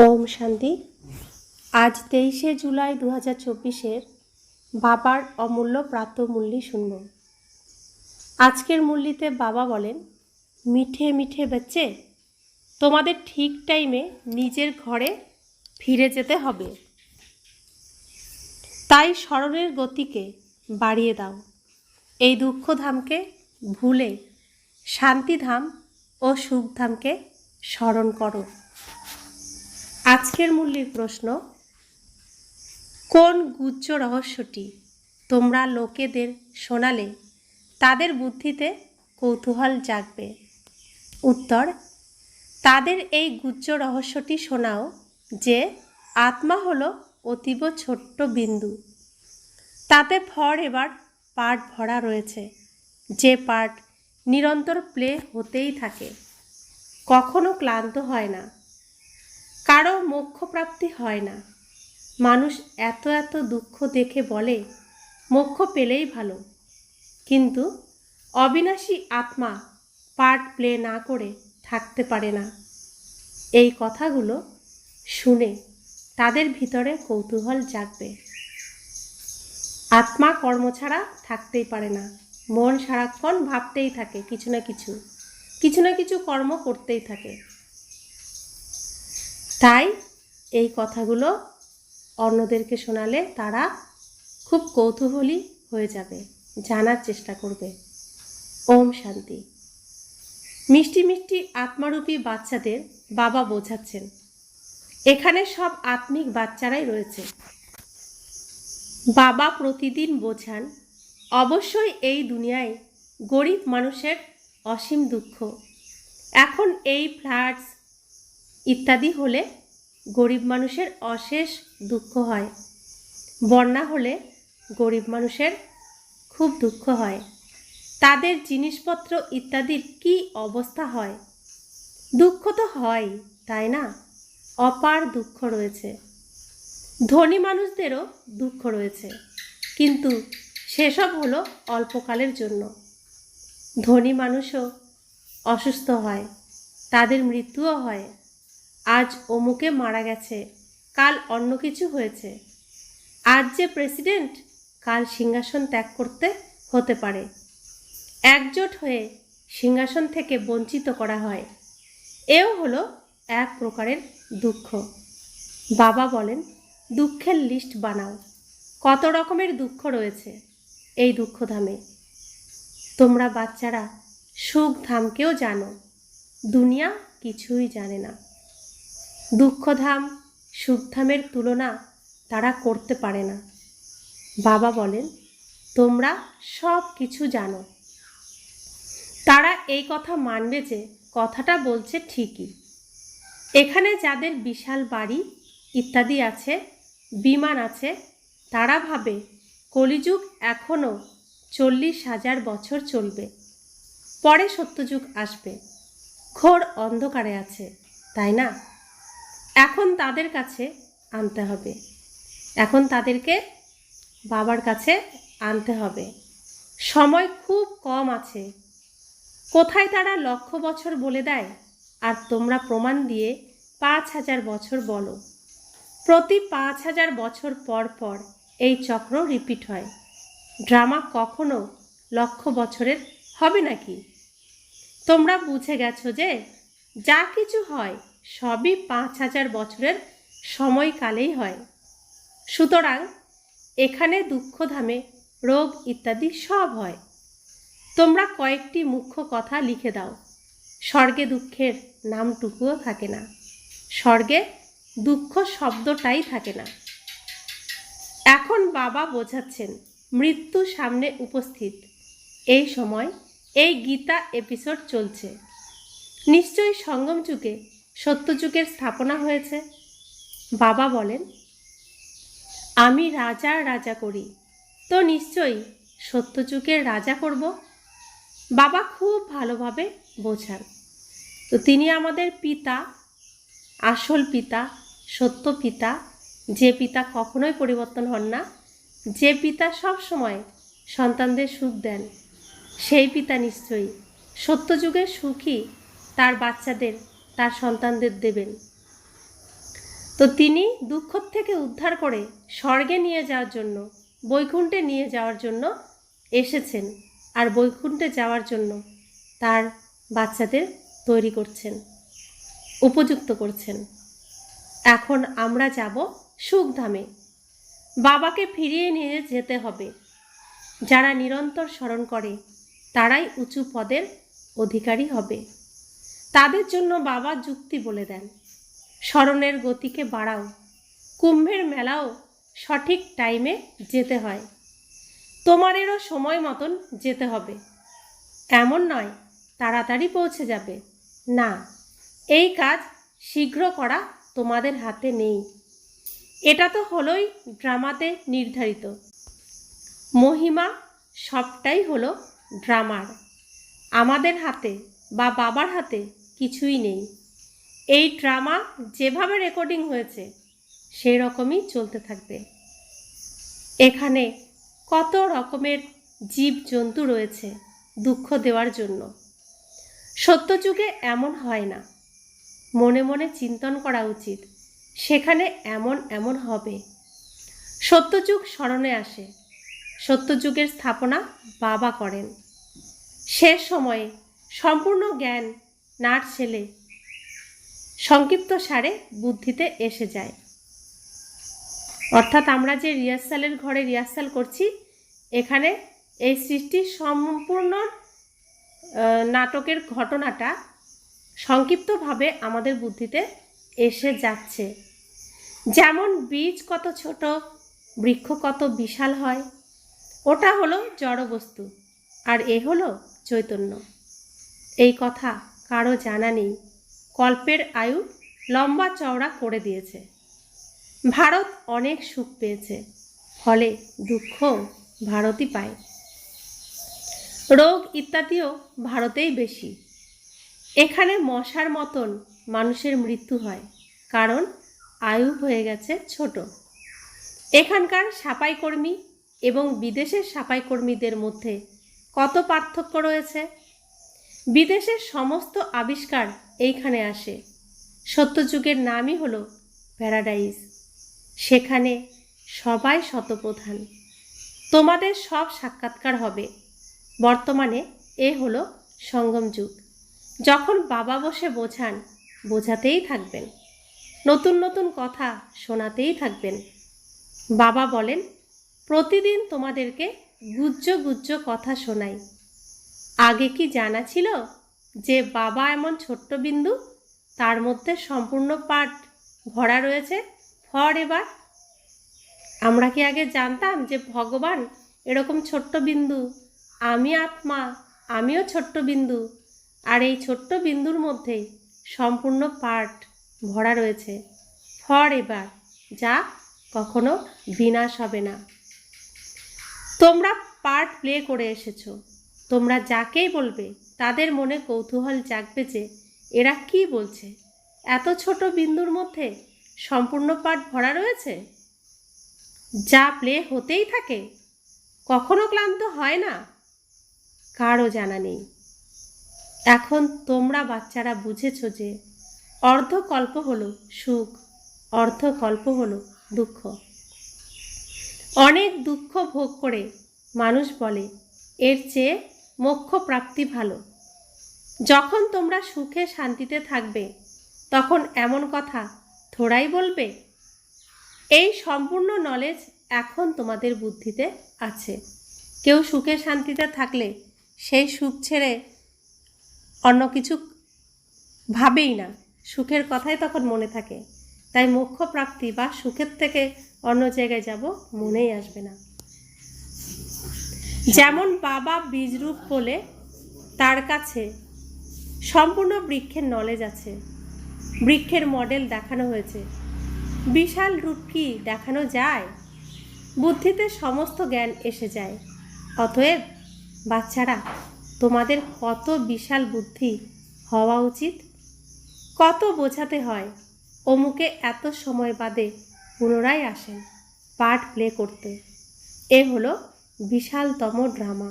ওম শান্তি। আজ 23শে জুলাই 2024-এর বাবার অমূল্য প্রাতঃমূল্যি শুনব। আজকের মূল্যিতে বাবা বলেন, মিঠে মিঠে বাচ্চে, তোমাদের ঠিক টাইমে নিজের ঘরে ফিরে যেতে হবে। তাই স্মরণের গতিকে বাড়িয়ে দাও। এই দুঃখধামকে ভুলে শান্তিধাম ও সুখধামকে স্মরণ করো। আজকের মূল্যের প্রশ্ন, কোন গুহ্য রহস্যটি তোমরা লোকেদের শোনালে তাদের বুদ্ধিতে কৌতূহল জাগবে? উত্তর, তাদের এই গুহ্য রহস্যটি শোনাও যে আত্মা হলো অতীব ছোট্ট বিন্দু, তাতে ফরএভার পার্ট ভরা রয়েছে, যে পার্ট নিরন্তর প্লে হতেই থাকে, কখনো ক্লান্ত হয় না, কারো মোক্ষপ্রাপ্তি হয় না। মানুষ এত এত দুঃখ দেখে বলে মোক্ষ পেলেই ভালো, কিন্তু অবিনাশী আত্মা পার্ট প্লে না করে থাকতে পারে না। এই কথাগুলো শুনে তাদের ভিতরে কৌতূহল জাগবে। আত্মা কর্ম ছাড়া থাকতেই পারে না, মন সারাক্ষণ ভাবতেই থাকে, কিছু না কিছু কর্ম করতেই থাকে। তাই এই কথাগুলো অন্যদেরকে শোনালে তারা খুব কৌতূহলী হয়ে যাবে, জানার চেষ্টা করবে। ওম শান্তি। মিষ্টি মিষ্টি আত্মারূপী বাচ্চাদের বাবা বোঝাচ্ছেন, এখানে সব আত্মিক বাচ্চারাই রয়েছে। বাবা প্রতিদিন বোঝান, অবশ্যই এই দুনিয়ায় গরিব মানুষের অসীম দুঃখ। এখন এই ফ্লাডস ইত্যাদি হলে গরিব মানুষের অশেষ দুঃখ হয়। বন্যা হলে গরিব মানুষের খুব দুঃখ হয়। তাদের জিনিসপত্র ইত্যাদির কি অবস্থা হয়? দুঃখ তো হয়, তাই না? অপার দুঃখ রয়েছে। ধনী মানুষদেরও দুঃখ রয়েছে, কিন্তু সেসব হলো অল্পকালের জন্য। ধনী মানুষও অসুস্থ হয়, তাদের মৃত্যুও হয়। আজ অমুকে মারা গেছে, কাল অন্য কিছু হয়েছে। আজ যে প্রেসিডেন্ট, কাল সিংহাসন ত্যাগ করতে হতে পারে। একজোট হয়ে সিংহাসন থেকে বঞ্চিত করা হয়। এও হলো এক প্রকারের দুঃখ। বাবা বলেন, দুঃখের লিস্ট বানাও। কত রকমের দুঃখ রয়েছে এই দুঃখধামে। তোমরা বাচ্চারা সুখধামকেও জানো, দুনিয়া কিছুই জানে না। দুঃখধাম সুখধামের তুলনা তারা করতে পারে না। বাবা বলেন, তোমরা সব কিছু জানো। তারা এই কথা মানবে যে কথাটা বলছে ঠিকই। এখানে যাদের বিশাল বাড়ি ইত্যাদি আছে, বিমান আছে, তারা ভাবে কলিযুগ এখনও 40,000 বছর চলবে, পরে সত্যযুগ আসবে। ঘোর অন্ধকারে আছে, তাই না? এখন তাদের কাছে আনতে হবে, এখন তাদেরকে বাবার কাছে আনতে হবে। সময় খুব কম আছে। কোথায় তারা 1,00,000 বছর বলে দেয়, আর তোমরা প্রমাণ দিয়ে 5,000 বছর বলো। প্রতি 5,000 বছর পর পর এই চক্র রিপিট হয়। ড্রামা কখনো 1,00,000 বছরের হবে নাকি? তোমরা বুঝে গেছো যে যা কিছু হয় সবই 5,000 বছরের সময়কালেই হয়। সুতরাং এখানে দুঃখধামে রোগ ইত্যাদি সব হয়। তোমরা কয়েকটি মুখ্য কথা লিখে দাও। স্বর্গে দুঃখের নামটুকুও থাকে না, স্বর্গে দুঃখ শব্দটাই থাকে না। এখন বাবা বোঝাচ্ছেন, মৃত্যু সামনে উপস্থিত। এই সময় এই গীতা এপিসোড চলছে। নিশ্চয়ই সঙ্গম যুগে সত্যযুগের স্থাপনা হয়েছে। বাবা বলেন, আমি রাজার রাজা করি, তো নিশ্চয়ই সত্যযুগের রাজা করব। বাবা খুব ভালোভাবে বোঝান। তো তিনি আমাদের পিতা, আসল পিতা, সত্য পিতা, যে পিতা কখনোই পরিবর্তন হন না, যে পিতা সব সময় সন্তানদের সুখ দেন, সেই পিতা নিশ্চয়ই সত্যযুগের সুখই তার বাচ্চাদের, তার সন্তানদের দেবেন। তো তিনি দুঃখ থেকে উদ্ধার করে স্বর্গে নিয়ে যাওয়ার জন্য, বৈকুণ্ঠে নিয়ে যাওয়ার জন্য এসেছেন, আর বৈকুণ্ঠে যাওয়ার জন্য তার বাচ্চাদের তৈরি করছেন, উপযুক্ত করছেন। এখন আমরা যাব সুখধামে। বাবাকে ফিরিয়ে নিয়ে যেতে হবে। যারা নিরন্তর স্মরণ করে তারাই উঁচু পদের অধিকারী হবে। তাদের জন্য বাবা যুক্তি বলে দেন, স্মরণের গতিকে বাড়াও, কুম্ভের মেলাও সঠিক টাইমে যেতে হয়, তোমাদেরও সময় মতন যেতে হবে। এমন নয় তাড়াতাড়ি পৌঁছে যাবে, না, এই কাজ শীঘ্র করা তোমাদের হাতে নেই। এটা তো হলোই ড্রামাতে নির্ধারিত। মহিমা সবটাই হলো ড্রামার। আমাদের হাতে বা বাবার হাতে কিছুই নেই। এই ড্রামা যেভাবে রেকর্ডিং হয়েছে সেই রকমই চলতে থাকবে। এখানে কত রকমের জীবজন্তু রয়েছে দুঃখ দেওয়ার জন্য। সত্যযুগে এমন হয় না। মনে মনে চিন্তন করা উচিত, সেখানে এমন এমন হবে। সত্যযুগ স্মরণে আসে। সত্যযুগের স্থাপনা বাবা করেন। শেষ সময়ে সম্পূর্ণ জ্ঞান নাট ছেলে সংক্ষিপ্ত সারে বুদ্ধিতে এসে যায়। অর্থাৎ আমরা যে রিহার্সালের ঘরে রিহার্সাল করছি, এখানে এই সৃষ্টির সম্পূর্ণ নাটকের ঘটনাটা সংক্ষিপ্তভাবে আমাদের বুদ্ধিতে এসে যাচ্ছে। যেমন বীজ কত ছোট, বৃক্ষ কত বিশাল হয়, ওটা হলো জড়বস্তু, আর এ হলো চৈতন্য। এই কথা কারো জানা নেই। কল্পের আয়ু লম্বা চওড়া করে দিয়েছে। ভারত অনেক সুখ পেয়েছে, ফলে দুঃখ ভারতই পায়। রোগ ইত্যাদিও ভারতেই বেশি। এখানে মশার মতন মানুষের মৃত্যু হয়, কারণ আয়ু হয়ে গেছে ছোট। এখানকার সাফাই কর্মী এবং বিদেশের সাফাই কর্মীদের মধ্যে কত পার্থক্য রয়েছে। বিদেশের সমস্ত আবিষ্কার এইখানে আসে। সত্যযুগের নামই হলো প্যারাডাইস। সেখানে সবাই শতপ্রধান। তোমাদের সব সাক্ষাৎকার হবে। বর্তমানে এ হলো সঙ্গম যুগ। যখন বাবা বসে বোঝান, বোঝাতেই থাকবেন, নতুন নতুন কথা শোনাতেই থাকবেন। বাবা বলেন, প্রতিদিন তোমাদেরকে গুজ্জ গুজ্জ কথা শোনাই। আগে কি জানা ছিল যে বাবা এমন ছোট্ট বিন্দু, তার মধ্যে সম্পূর্ণ পাঠ ভরা রয়েছে ফর এভার? আমরা কি আগে জানতাম যে ভগবান এরকম ছোট্ট বিন্দু, আমি আত্মা, আমিও ছোট্ট বিন্দু, আর এই ছোট্ট বিন্দুর মধ্যেই সম্পূর্ণ পাঠ ভরা রয়েছে ফর এভার, যা কখনো বিনাশ হবে না। তোমরা পার্ট প্লে করে এসেছো। তোমরা যাকেই বলবে তাদের মনে কৌতূহল জাগবে যে এরা কি বলছে, এত ছোট বিন্দুর মধ্যে সম্পূর্ণ পাঠ ভরা রয়েছে, যা প্লে হতেই থাকে, কখনো ক্লান্ত হয় না। কারও জানা নেই। এখন তোমরা বাচ্চারা বুঝেছো যে অর্ধকল্প হলো সুখ, অর্ধকল্প হলো দুঃখ। অনেক দুঃখ ভোগ করে মানুষ বলে এর চেয়ে মোক্ষ প্রাপ্তি ভালো। যখন তোমরা সুখে শান্তিতে থাকবে, তখন এমন কথা থোড়াই বলবে। এই সম্পূর্ণ নলেজ এখন তোমাদের বুদ্ধিতে আছে। কেউ সুখে শান্তিতে থাকলে সেই সুখ ছেড়ে অন্য কিছু ভাবেই না, সুখের কথাই তখন মনে থাকে। তাই মোক্ষ প্রাপ্তি বা সুখের থেকে অন্য জায়গায় যাব মনেই আসবে না। যেমন বাবা বীজরূপ বলে তার কাছে সম্পূর্ণ বৃক্ষের নলেজ আছে। বৃক্ষের মডেল দেখানো হয়েছে। বিশাল রূপ কি দেখানো যায়? বুদ্ধিতে সমস্ত জ্ঞান এসে যায়। অতএব বাচ্চারা, তোমাদের কত বিশাল বুদ্ধি হওয়া উচিত। কত বোঝাতে হয়। অমুকে এত সময় বাদে পুনরায় আসেন পার্ট প্লে করতে। এ হলো বিশালতম ড্রামা।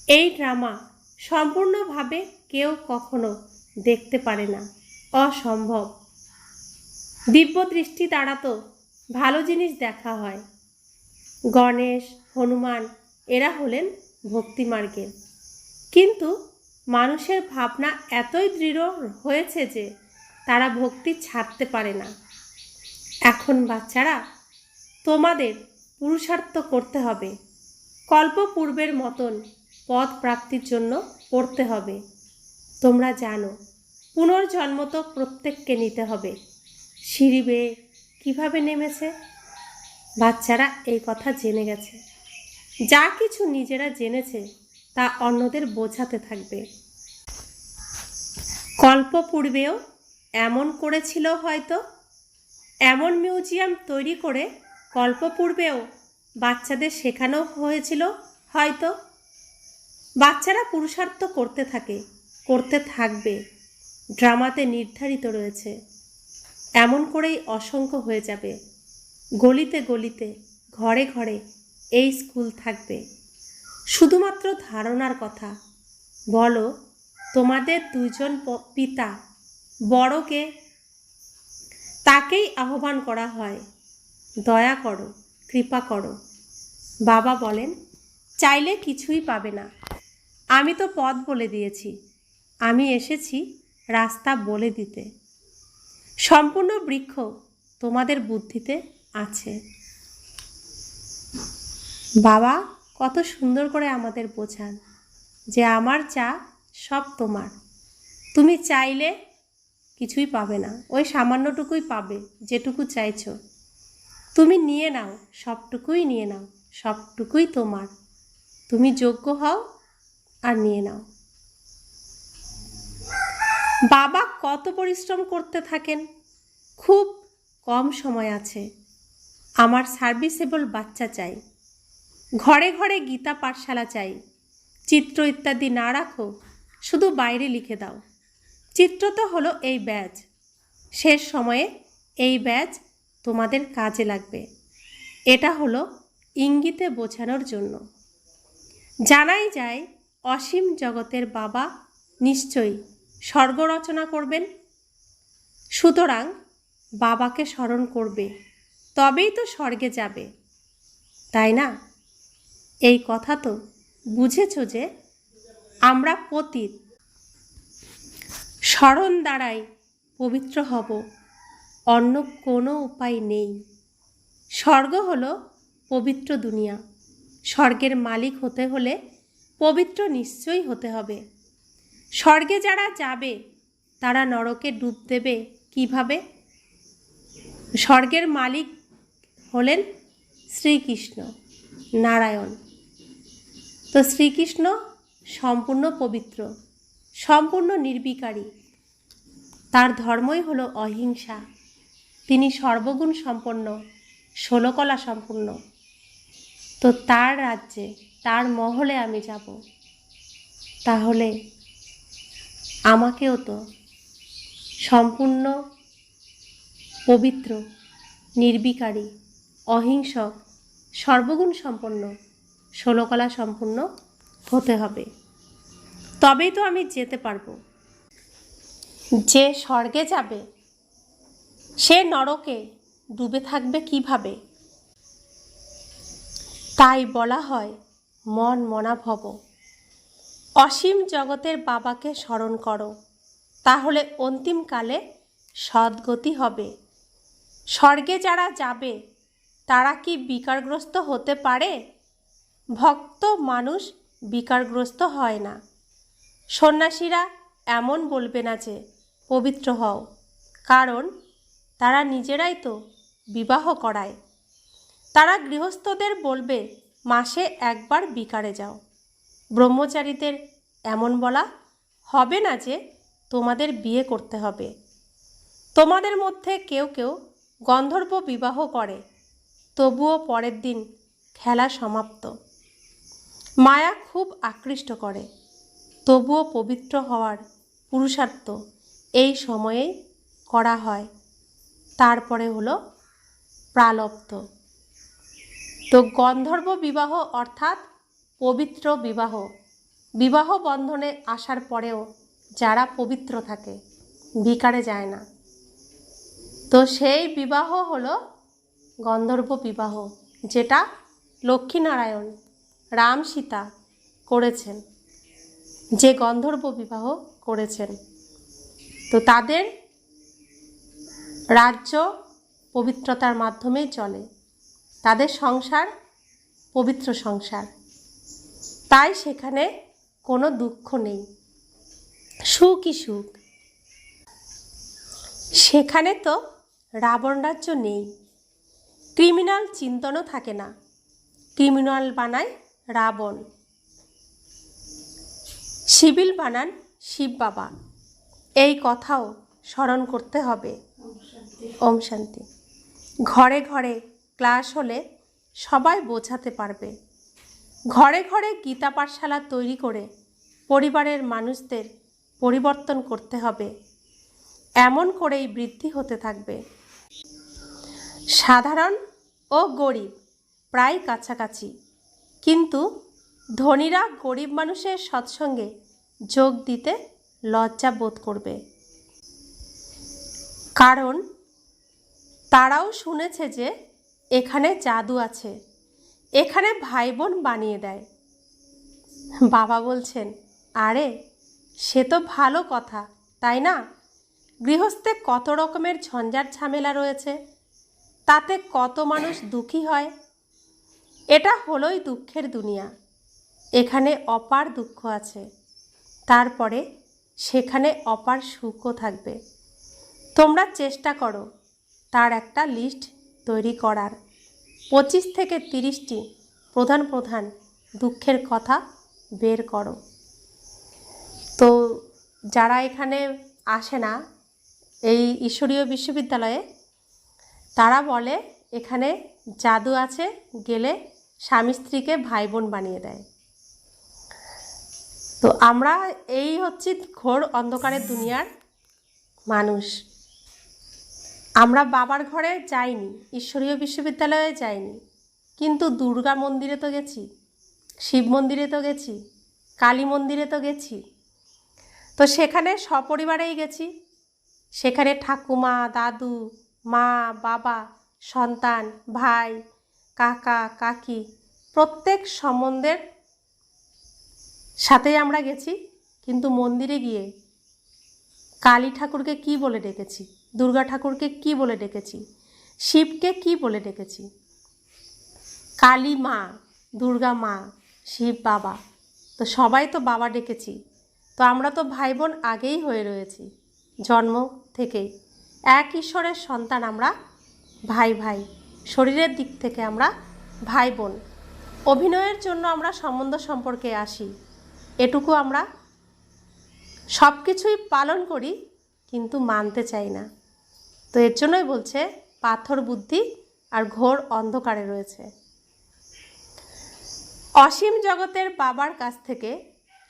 এই ড্রামা সম্পূর্ণভাবে কেউ কখনো দেখতে পারে না, অসম্ভব। দিব্য দৃষ্টি দ্বারা তো ভালো জিনিস দেখা হয়। গণেশ, হনুমান এরা হলেন ভক্তিমার্গের, কিন্তু মানুষের ভাবনা এতই দৃঢ় হয়েছে যে তারা ভক্তি ছাড়তে পারে না। এখন বাচ্চারা, তোমাদের পুরুষার্থ করতে হবে, কল্পপূর্বের মতন পদ প্রাপ্তির জন্য পড়তে হবে। তোমরা জানো পুনর্জন্ম তো প্রত্যেককে নিতে হবে। সিঁড়ি বেয়ে কীভাবে নেমেছে? বাচ্চারা এই কথা জেনে গেছে। যা কিছু নিজেরা জেনেছে তা অন্যদের বোঝাতে থাকবে। কল্পপূর্বেও এমন করেছিল হয়তো, এমন মিউজিয়াম তৈরি করে কল্পপূর্বেও বাচ্চাদের শেখানো হয়েছিল হয়তো। বাচ্চারা পুরুষার্থ করতে থাকে, করতে থাকবে। ড্রামাতে নির্ধারিত রয়েছে। এমন করেই অসংখ্য হয়ে যাবে। গলিতে গলিতে, ঘরে ঘরে এই স্কুল থাকবে। শুধুমাত্র ধারণার কথা বলো, তোমাদের দুজন পিতা বড়কে, তাকেই আহ্বান করা হয়, দয়া করো, কৃপা করো। বাবা বলেন, চাইলে কিছুই পাবে না, আমি তো পথ বলে দিয়েছি, আমি এসেছি রাস্তা বলে দিতে। সম্পূর্ণ বৃক্ষ তোমাদের বুদ্ধিতে আছে। বাবা কত সুন্দর করে আমাদের বোঝান যে আমার চা সব তোমার, তুমি চাইলে কিছুই পাবে না, ওই সামান্যটুকুই পাবে যেটুকু চাইছো। তুমি নিয়ে নাও, সবটুকুই নিয়ে নাও, সবটুকুই তোমার। তুমি যোগ্য হও আর নিয়ে নাও। বাবা কত পরিশ্রম করতে থাকেন। খুব কম সময় আছে, আমার সার্ভিসেবল বাচ্চা চাই, ঘরে ঘরে গীতা পাঠশালা চাই। চিত্র ইত্যাদি না রাখো, শুধু বাইরে লিখে দাও। চিত্র তো হলো এই ব্যাজ, শেষ সময়ে এই ব্যাজ তোমাদের কাজে লাগবে। এটা হলো ইঙ্গিতে বোঝানোর জন্য। জানাই যায় অসীম জগতের বাবা নিশ্চয়ই স্বর্গ রচনা করবেন। সুতরাং বাবাকে স্মরণ করবে, তবেই তো স্বর্গে যাবে, তাই না? এই কথা তো বুঝেছ যে আমরা পতিত, স্মরণ দ্বারাই পবিত্র হব, অন্য কোনো উপায় নেই। স্বর্গ হলো পবিত্র দুনিয়া। স্বর্গের মালিক হতে হলে পবিত্র নিশ্চয়ই হতে হবে। স্বর্গে যারা যাবে তারা নরকে ডুব দেবে কিভাবে? স্বর্গের মালিক হলেন শ্রীকৃষ্ণ নারায়ণ। তো শ্রীকৃষ্ণ সম্পূর্ণ পবিত্র, সম্পূর্ণ নির্বিকারী। তার ধর্মই হলো অহিংসা। তিনি সর্বগুণ সম্পন্ন, ষোলকলা সম্পূর্ণ। তো তার রাজ্যে, তার মহলে আমি যাব, তাহলে আমাকেও তো সম্পূর্ণ পবিত্র, নির্বিকারী, অহিংসক, সর্বগুণ সম্পন্ন, ষোলকলা সম্পূর্ণ হতে হবে। তবেই তো আমি যেতে পারবো। যে স্বর্গে যাবে সে নরকে ডুবে থাকবে কিভাবে? তাই বলা হয় মন মনা ভব। অসীম জগতের বাবাকে স্মরণ করো, তাহলে অন্তিমকালে সদ্গতি হবে। স্বর্গে যারা যাবে তারা কি বিকারগ্রস্ত হতে পারে? ভক্ত মানুষ বিকারগ্রস্ত হয় না। সন্ন্যাসীরা এমন বলবে না যে পবিত্র হও, কারণ তারা নিজেরাই তো বিবাহ করায়। তারা গৃহস্থদের বলবে মাসে একবার বিকারে যাও। ব্রহ্মচারীদের এমন বলা হবে না যে তোমাদের বিয়ে করতে হবে। তোমাদের মধ্যে কেউ কেউ গন্ধর্ব বিবাহ করে, তবুও পরের দিন খেলা সমাপ্ত। মায়া খুব আকৃষ্ট করে, তবুও পবিত্র হওয়ার পুরুষার্থ এই সময়েই করা হয়। তারপরে হলো প্রালব্ধ। তো গন্ধর্ব বিবাহ অর্থাৎ পবিত্র বিবাহ, বিবাহ বন্ধনে আসার পরেও যারা পবিত্র থাকে, বিকারে যায় না। তো সেই বিবাহ হলো গন্ধর্ব বিবাহ, যেটা লক্ষ্মীনারায়ণ রাম সীতা করেছেন, যে গন্ধর্ব বিবাহ করেছেন। তো তাদের রাজ্য পবিত্রতার মাধ্যমেই চলে, তাদের সংসার পবিত্র সংসার, তাই সেখানে কোনো দুঃখ নেই, সুখই সুখ। সেখানে তো রাবণ রাজ্য নেই, ক্রিমিনাল চিন্তনও থাকে না, ক্রিমিনাল বানায় রাবণ, সিভিল বানান শিব বাবা। এই কথাও স্মরণ করতে হবে। ওম শান্তি। ঘরে ঘরে ক্লাস হলে সবাই বোঝাতে পারবে। ঘরে ঘরে গীতা পাঠশালা তৈরি করে পরিবারের মানুষদের পরিবর্তন করতে হবে। এমন করেই বৃদ্ধি হতে থাকবে। সাধারণ ও গরিব প্রায় কাছাকাছি, কিন্তু ধনীরা গরিব মানুষের সৎসঙ্গে যোগ দিতে লজ্জা বোধ করবে, কারণ তারাও শুনেছে যে এখানে জাদু আছে, এখানে ভাই বোন বানিয়ে দেয়। বাবা বলছেন, আরে সে তো ভালো কথা, তাই না? গৃহস্থে কত রকমের ঝঞ্ঝাট ঝামেলা রয়েছে, তাতে কত মানুষ দুঃখী হয়। এটা হলোই দুঃখের দুনিয়া। এখানে অপার দুঃখ আছে, তারপরে সেখানে অপার সুখও থাকবে। তোমরা চেষ্টা করো তার একটা লিস্ট তৈরি করার। 25 থেকে 30টি প্রধান প্রধান দুঃখের কথা বের করো। তো যারা এখানে আসে না এই ঈশ্বরীয় বিশ্ববিদ্যালয়ে, তারা বলে এখানে জাদু আছে, গেলে স্বামী স্ত্রীকে ভাই বোন বানিয়ে দেয়। তো আমরা এই হচ্ছে ঘোর অন্ধকারের দুনিয়ার মানুষ। আমরা বাবার ঘরে যাইনি, ঈশ্বরীয় বিশ্ববিদ্যালয়ে যাইনি, কিন্তু দুর্গা মন্দিরে তো গেছি, শিব মন্দিরে তো গেছি, কালী মন্দিরে তো গেছি। তো সেখানে সপরিবারেই গেছি। সেখানে ঠাকুমা, দাদু, মা, বাবা, সন্তান, ভাই, কাকা, কাকি, প্রত্যেক সম্বন্ধের সাথেই আমরা গেছি। কিন্তু মন্দিরে গিয়ে কালী ঠাকুরকে কি বলে ডেকেছি, দুর্গা ঠাকুরকে কি বলে ডেকেছি, শিবকে কি বলে ডেকেছি? কালী মা, দুর্গা মা, শিব বাবা, তো সবাই তো বাবা ডেকেছি। তো আমরা তো ভাই বোন আগেই হয়ে রয়েছি, জন্ম থেকেই এক ঈশ্বরের সন্তান আমরা, ভাই ভাই, শরীরের দিক থেকে আমরা ভাই বোন। অভিনয়ের জন্য আমরা সম্বন্ধ সম্পর্কে আসি, এটুকু আমরা সব কিছুই পালন করি, কিন্তু মানতে চাই না। তো এর জন্যই বলছে পাথর বুদ্ধি আর ঘোর অন্ধকারে রয়েছে। অসীম জগতের বাবার কাছ থেকে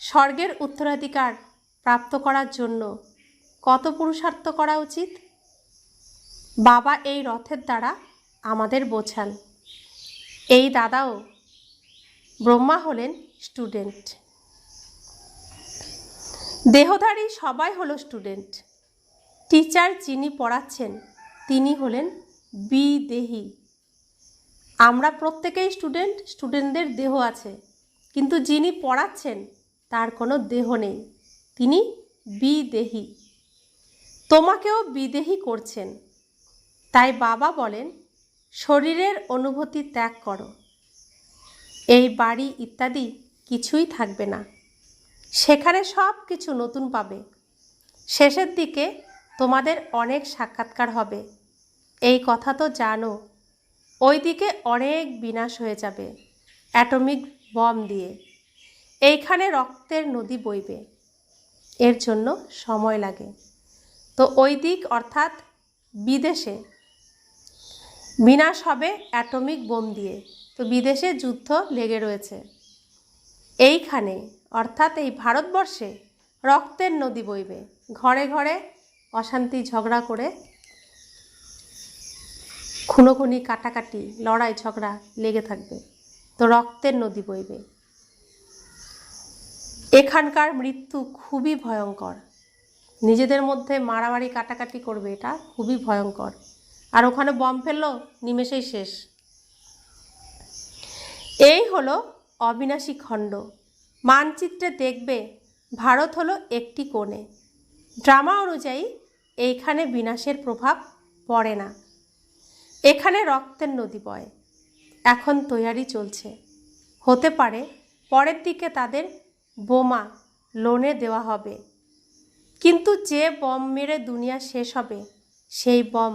স্বর্গের উত্তরাধিকার প্রাপ্ত করার জন্য কত পুরুষার্থ করা উচিত? বাবা এই রথের দ্বারা আমাদের বোঝান। এই দাদাও ব্রহ্মা হলেন স্টুডেন্ট, দেহধারী সবাই হলো স্টুডেন্ট। টিচার যিনি পড়াচ্ছেন তিনি হলেন বিদেহী। আমরা প্রত্যেকেই স্টুডেন্ট, স্টুডেন্টদের দেহ আছে, কিন্তু যিনি পড়াচ্ছেন তার কোনো দেহ নেই, তিনি বিদেহী। তোমাকেও বিদেহী করছেন। তাই বাবা বলেন শরীরের অনুভূতি ত্যাগ করো, এই বাড়ি ইত্যাদি কিছুই থাকবে না, সেখানে সব কিছু নতুন পাবে। শেষের দিকে তোমাদের অনেক সাক্ষাৎকার হবে, এই কথা তো জানো। ওইদিকে অনেক বিনাশ হয়ে যাবে অ্যাটমিক বম দিয়ে, এইখানে রক্তের নদী বইবে, এর জন্য সময় লাগে। তো ওই দিক অর্থাৎ বিদেশে বিনাশ হবে অ্যাটমিক বোম দিয়ে। তো বিদেশে যুদ্ধ লেগে রয়েছে, এইখানে অর্থাৎ এই ভারতবর্ষে রক্তের নদী বইবে। ঘরে ঘরে অশান্তি ঝগড়া করে খুনোখুনি কাটাকাটি লড়াই ঝগড়া লেগে থাকবে, তো রক্তের নদী বইবে। এখানকার মৃত্যু খুবই ভয়ঙ্কর, নিজেদের মধ্যে মারামারি কাটাকাটি করবে, এটা খুবই ভয়ঙ্কর। আর ওখানে বম ফেললো, নিমেষেই শেষ। এই হলো অবিনাশী খণ্ড। মানচিত্রে দেখবে ভারত হলো একটি কোণে। ড্রামা অনুযায়ী এইখানে বিনাশের প্রভাব পড়ে না, এখানে রক্তের নদী বয়। এখন তৈয়ারি চলছে, হতে পারে পরের দিকে তাদের বোমা লোনে দেওয়া হবে, কিন্তু যে বম মেরে দুনিয়া শেষ হবে সেই বম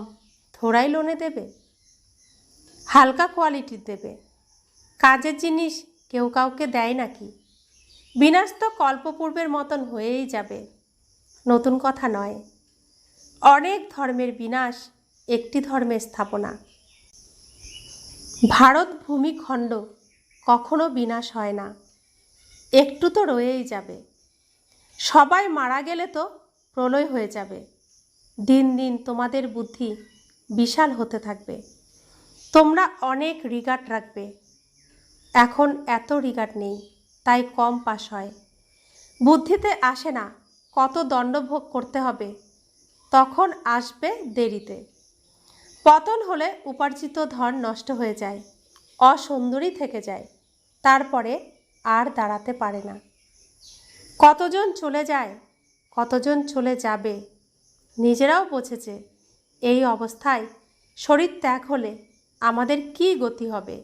থোড়াই লোনে দেবে, হালকা কোয়ালিটির দেবে। কাজের জিনিস কেউ কাউকে দেয় নাকি? বিনাশ তো কল্পপূর্বের মতন হয়েই যাবে, নতুন কথা নয়। অনেক ধর্মের বিনাশ, একটি ধর্মের স্থাপনা। ভারত ভূমিখণ্ড কখনো বিনাশ হয় না, একটু তো রয়েই যাবে। সবাই মারা গেলে তো প্রলয় হয়ে যাবে। দিন দিন তোমাদের বুদ্ধি বিশাল হতে থাকবে, তোমরা অনেক রিগার্ড রাখবে। এখন এত রিগার্ড নেই, তাই কম পাস হয়। বুদ্ধিতে আসে না কত দণ্ডভোগ করতে হবে, তখন আসবে দেরিতে। পতন হলে উপার্জিত ধন নষ্ট হয়ে যায়, অসুন্দরী থেকে যায়, তারপরে আর দাঁড়াতে পারে না। কতজন চলে যায়, কতজন চলে যাবে, নিজেরাও বুঝেছে। এই অবস্থায় শরীর ত্যাগ হলে আমাদের কি গতি হবে?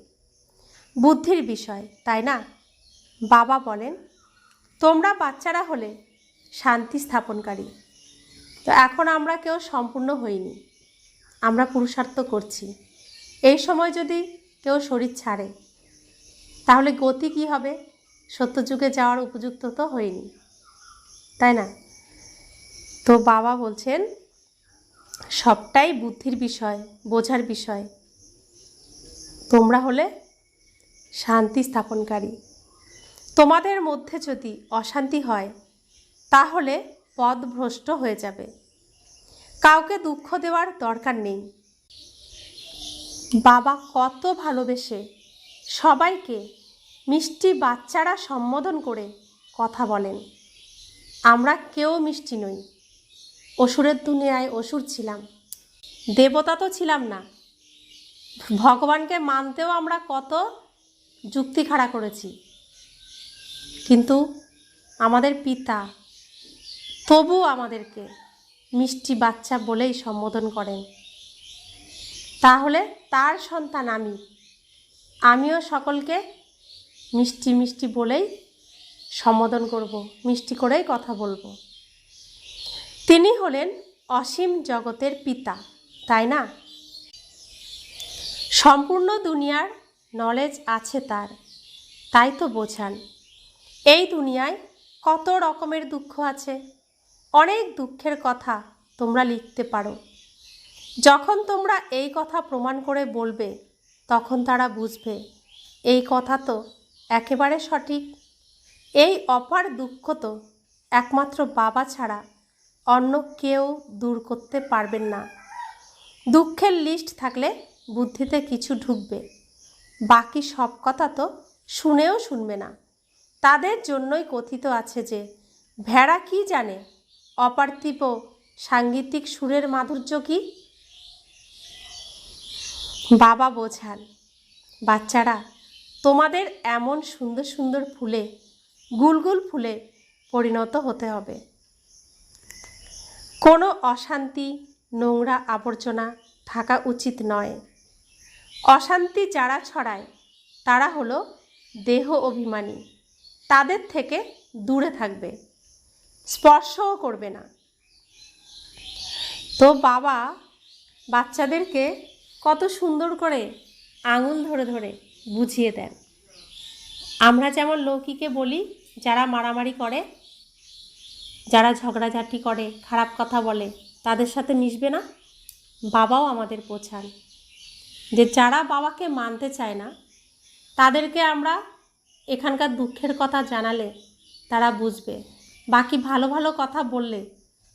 বুদ্ধির বিষয়, তাই না? বাবা বলেন, তোমরা বাচ্চারা হলে শান্তি স্থাপনকারী। তো এখন আমরা কেউ সম্পূর্ণ হইনি, আমরা পুরুষার্থ করছি। এই সময় যদি কেউ শরীর ছাড়ে তাহলে গতি কি হবে? সত্যযুগে যাওয়ার উপযুক্ত তো হয়নি, তাই না? তো বাবা বলছেন সবটাই বুদ্ধির বিষয়, বোঝার বিষয়। তোমরা হলে শান্তি স্থাপনকারী। তোমাদের মধ্যে যদি অশান্তি হয় তাহলে পথভ্রষ্ট হয়ে যাবে। কাউকে দুঃখ দেওয়ার দরকার নেই। বাবা কত ভালোবেসে সবাইকে মিষ্টি বাচ্চারা সম্বোধন করে কথা বলেন। আমরা কেউ মিষ্টি নই। অসুরের দুনিয়ায় অসুর ছিলাম, দেবতা তো ছিলাম না। ভগবানকে মানতেও আমরা কত যুক্তি খাড়া করেছি, কিন্তু আমাদের পিতা তবু আমাদেরকে মিষ্টি বাচ্চা বলেই সম্বোধন করেন। তাহলে তার সন্তান আমিও সকলকে মিষ্টি মিষ্টি বলেই সম্বোধন করব, মিষ্টি করেই কথা বলবো। তিনি হলেন অসীম জগতের পিতা, তাই না? সম্পূর্ণ দুনিয়ার নলেজ আছে তার, তাই তো বোঝান। এই দুনিয়ায় কত রকমের দুঃখ আছে, অনেক দুঃখের কথা তোমরা লিখতে পারো। যখন তোমরা এই কথা প্রমাণ করে বলবে তখন তারা বুঝবে এই কথা তো একেবারে সঠিক। এই অপার দুঃখ তো একমাত্র বাবা ছাড়া অন্য কেউ দূর করতে পারবেন না। দুঃখের লিস্ট থাকলে বুদ্ধিতে কিছু ঢুকবে, বাকি সব কথা তো শুনেও শুনবে না। তাদের জন্যই কথিত আছে যে ভেড়া কি জানে অপার্থিব সাঙ্গীতিক সুরের মাধুর্য কি? বাবা বোঝান, বাচ্চারা তোমাদের এমন সুন্দর সুন্দর ফুলে, গুলগুল ফুলে পরিণত হতে হবে। কোনো অশান্তি, নোংরা আবর্জনা থাকা উচিত নয়। অশান্তি যারা ছড়ায় তারা হলো দেহ অভিমানী, তাদের থেকে দূরে থাকবে, স্পর্শও করবে না। তো বাবা বাচ্চাদেরকে কত সুন্দর করে আঙুল ধরে ধরে বুঝিয়ে দেন। আমরা যেমন লৌকিকে বলি যারা মারামারি করে, যারা ঝগড়াঝাটি করে, খারাপ কথা বলে, তাদের সাথে মিশবে না। বাবাও আমাদের বোঝান যে যারা বাবাকে মানতে চায় না তাদেরকে আমরা এখানকার দুঃখের কথা জানালে তারা বুঝবে, বাকি ভালো ভালো কথা বললে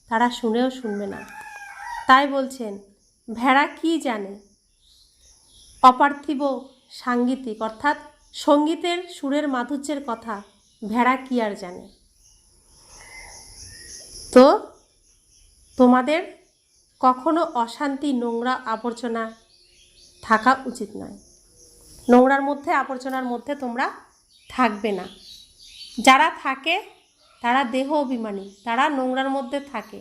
তারা শুনেও শুনবে না। তাই বলছেন ভেড়া কি জানে অপার্থিব সাঙ্গীতিক, অর্থাৎ সঙ্গীতের সুরের মাধুর্যের কথা ভেড়া কি আর জানে। তো তোমাদের কখনো অশান্তি, নোংরা, আবর্জনা থাকা উচিত নয়। নোংরার মধ্যে, আবর্জনার মধ্যে তোমরা থাকবে না। যারা থাকে তারা দেহ অভিমানী, তারা নোংরার মধ্যে থাকে,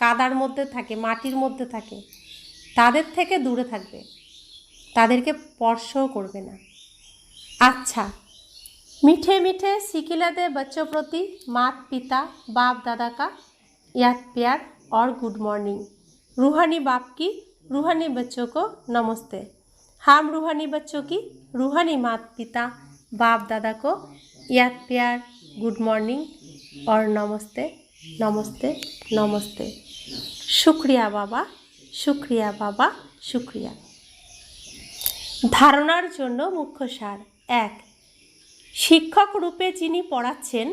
কাদার মধ্যে থাকে, মাটির মধ্যে থাকে, তাদের থেকে দূরে থাকবে, তাদেরকে স্পর্শও করবে না। अच्छा, मीठे मीठे सिकिला बच्चों प्रति माता पिता बाप दादा का याद प्यार और गुड मॉर्निंग। रूहानी बाप की रूहानी बच्चों को नमस्ते। हम रूहानी बच्चों की रूहानी माता पिता बाप दादा को याद प्यार, गुड मॉर्निंग और नमस्ते नमस्ते नमस्ते। शुक्रिया बाबा, शुक्रिया बाबा, शुक्रिया। धारणार जोन्नो मुख्य सार। एक, शिक्षक रूपे जिनी पढ़ाচ্ছেন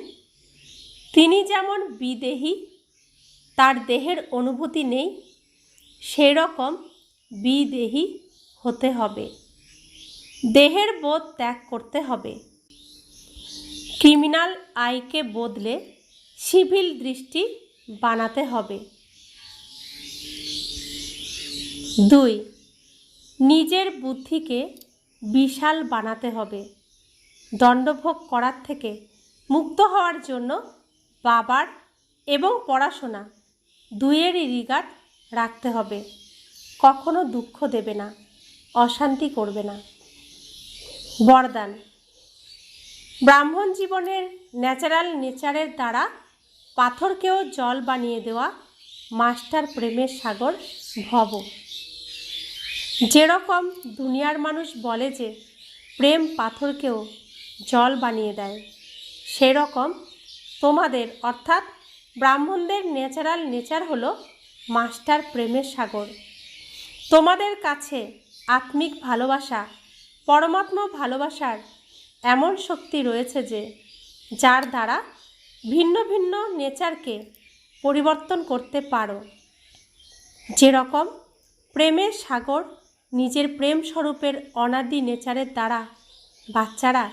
তিনি যেমন বিদেহী, তার দেহের অনুভূতি নেই, সেই রকম বিদেহী হতে হবে। দেহের বোধ ত্যাগ করতে হবে। ক্রিমিনাল আইকে বদলে সিভিল দৃষ্টি বানাতে হবে। 2, নিজের বুদ্ধিকে বিশাল বানাতে হবে। দণ্ডভোগ করার থেকে মুক্ত হওয়ার জন্য বাবার এবং পড়াশোনা দুইয়েরই রিগার্ড রাখতে হবে। কখনো দুঃখ দেবে না, অশান্তি করবে না। বরদান, ব্রাহ্মণ জীবনের ন্যাচারাল নেচারের দ্বারা পাথরকেও জল বানিয়ে দেওয়া মাস্টার প্রেমের সাগর ভব। যেরকম দুনিয়ার মানুষ বলে যে প্রেম পাথরকেও জল বানিয়ে দেয়, সেরকম তোমাদের অর্থাৎ ব্রাহ্মণদের ন্যাচারাল নেচার হলো মাস্টার প্রেমের সাগর। তোমাদের কাছে আত্মিক ভালোবাসা, পরমাত্মা ভালোবাসার এমন শক্তি রয়েছে যে যার দ্বারা ভিন্ন ভিন্ন নেচারকে পরিবর্তন করতে পারো। যেরকম প্রেমের সাগর নিজের প্রেম স্বরূপের অনাদি নেচারের দ্বারা বাচ্চারা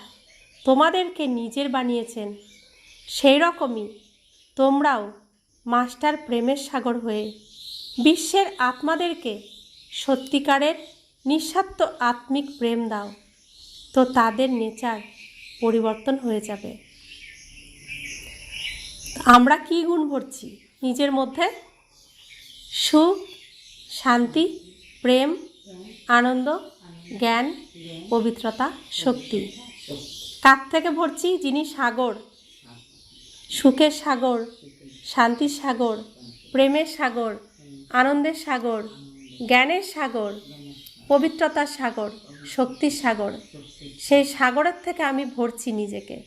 তোমাদেরকে নিজের বানিয়েছেন, সেই রকমই তোমরাও মাস্টার প্রেমের সাগর হয়ে বিশ্বের আত্মাদেরকে সত্যিকারের নিঃস্বার্থ আত্মিক প্রেম দাও, তো তাদের নেচার পরিবর্তন হয়ে যাবে। আমরা কি গুণ ভরছি নিজের মধ্যে? সুখ, শান্তি, প্রেম, আনন্দ, জ্ঞান, পবিত্রতা, শক্তি। কার থেকে ভরছি? যিনি সাগর, সুখের সাগর, শান্তির সাগর, প্রেমের সাগর, আনন্দের সাগর, জ্ঞানের সাগর, পবিত্রতার সাগর, শক্তির সাগর। সেই সাগরের থেকে আমি ভরছি নিজেকে।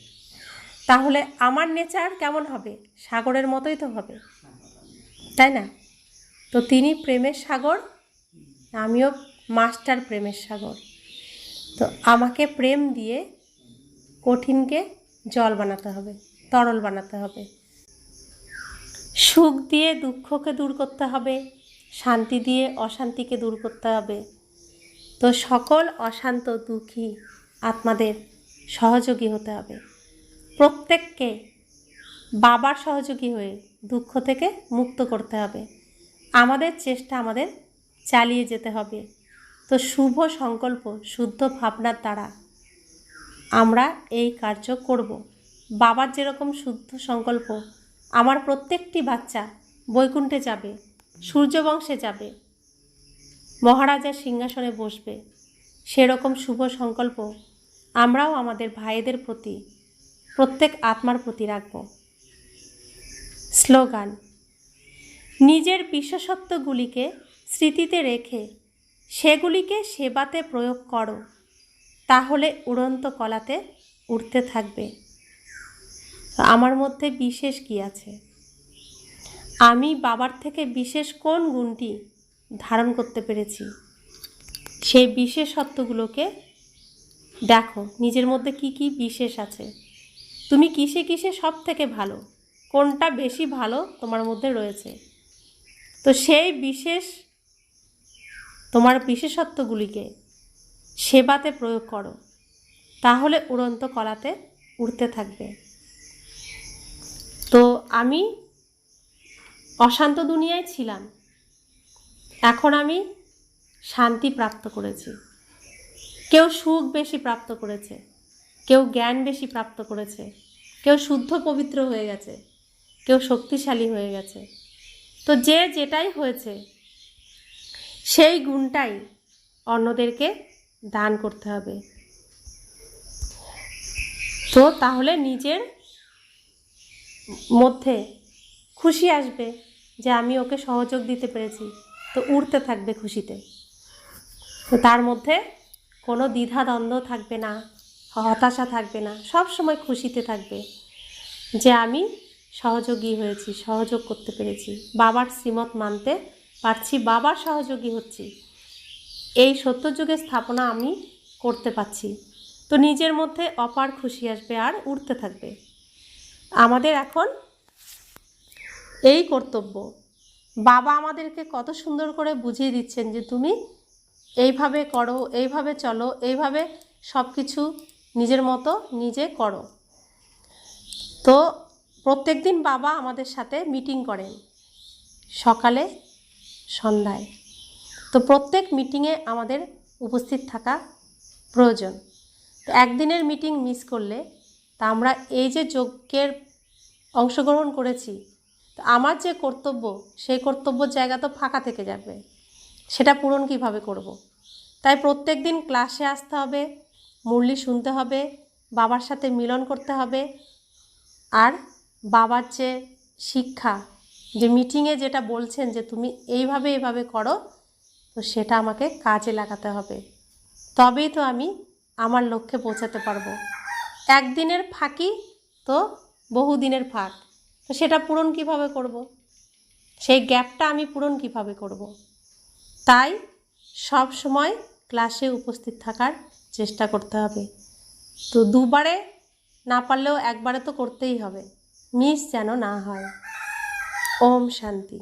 তাহলে আমার নেচার কেমন হবে? সাগরের মতোই তো হবে, তাই না? তো তিনি প্রেমের সাগর, আমিও মাস্টার প্রেমের সাগর। তো আমাকে প্রেম দিয়ে কঠিনকে জল বানাতে হবে, তরল বানাতে হবে। সুখ দিয়ে দুঃখকে দূর করতে হবে, শান্তি দিয়ে অশান্তিকে দূর করতে হবে। তো সকল অশান্ত দুঃখী আত্মাদের সহযোগী হতে হবে। প্রত্যেককে বাবার সহযোগী হয়ে দুঃখ থেকে মুক্ত করতে হবে। আমাদের চেষ্টা আমাদের চালিয়ে যেতে হবে। তো শুভ সংকল্প, শুদ্ধ ভাবনার দ্বারা আমরা এই কার্য করব। বাবার যেরকম শুদ্ধ সংকল্প, আমার প্রত্যেকটি বাচ্চা বৈকুণ্ঠে যাবে, সূর্যবংশে যাবে, মহারাজার সিংহাসনে বসবে, সেরকম শুভ সংকল্প আমরাও আমাদের ভাইদের প্রতি, প্রত্যেক আত্মার প্রতি রাখব। স্লোগান, নিজের বিশেষত্বগুলিকে স্মৃতিতে রেখে সেগুলিকে সেবাতে প্রয়োগ করো, তাহলে উড়ন্ত কলাতে উঠতে থাকবে। আমার মধ্যে বিশেষ কি আছে? আমি বাবার থেকে বিশেষ কোন গুণটি ধারণ করতে পেরেছি, সেই বিশেষত্বগুলোকে দেখো নিজের মধ্যে কি কি বিশেষ আছে। তুমি কিসে কিসে সব থেকে ভালো, কোনটা বেশি ভালো তোমার মধ্যে রয়েছে। তো সেই বিশেষ তোমার বিশেষত্বগুলিকে সেবাতে প্রয়োগ করো, তাহলে উড়ন্ত কলাতে উড়তে থাকবে। তো আমি অশান্ত দুনিয়ায় ছিলাম, এখন আমি শান্তি প্রাপ্ত করেছি। কেউ সুখ বেশি প্রাপ্ত করেছে, কেউ জ্ঞান বেশি প্রাপ্ত করেছে, কেউ শুদ্ধ পবিত্র হয়ে গেছে, কেউ শক্তিশালী হয়ে গেছে। তো যে যেটাই হয়েছে সেই গুণটাই অন্যদেরকে দান করতে হবে। তো তাহলে নিজের মধ্যে খুশি আসবে যে আমি ওকে সহযোগ দিতে পেরেছি, তো উড়তে থাকবে খুশিতে। তো তার মধ্যে কোনো দ্বিধাদ্বন্দ্ব থাকবে না, হতাশা থাকবে না, সব সময় খুশিতে থাকবে যে আমি সহযোগী হয়েছি, সহযোগ করতে পেরেছি, বাবার শ্রীমত মানতে পারছি, বাবার সহযোগী হচ্ছি, এই সত্যযুগের স্থাপনা আমি করতে পারছি। তো নিজের মধ্যে অপার খুশি আসবে আর উঠতে থাকবে। আমাদের এখন এই কর্তব্য, বাবা আমাদেরকে কত সুন্দর করে বুঝিয়ে দিচ্ছেন যে তুমি এইভাবে করো, এইভাবে চলো, এইভাবে সব কিছু নিজের মতো নিজে করো। তো প্রত্যেক দিন বাবা আমাদের সাথে মিটিং করেন, সকালে সন্ধ্যায়। তো প্রত্যেক মিটিংয়ে আমাদের উপস্থিত থাকা প্রয়োজন। তো একদিনের মিটিং মিস করলে তা আমরা এই যে যজ্ঞের অংশগ্রহণ করেছি, তো আমার যে কর্তব্য, সেই কর্তব্যের জায়গা তো ফাঁকা থেকে যাবে, সেটা পূরণ কিভাবে করব। তাই প্রত্যেক দিন ক্লাসে আসতে হবে, মুরলি শুনতে হবে, বাবার সাথে মিলন করতে হবে। আর বাবার যে শিক্ষা, যে মিটিংয়ে যেটা বলছেন যে তুমি এইভাবে এইভাবে করো, তো সেটা আমাকে কাজে লাগাতে হবে, তবেই তো আমি আমার লক্ষ্যে পৌঁছাতে পারবো। একদিনের ফাঁকি তো বহুদিনের ফাঁক, তো সেটা পূরণ কিভাবে করব, সেই গ্যাপটা আমি পূরণ কিভাবে করব। তাই সব সময় ক্লাসে উপস্থিত থাকার চেষ্টা করতে হবে। তো দুবারে না পারলেও একবারে তো করতেই হবে, মিস যেন না হয়। ওম শান্তি।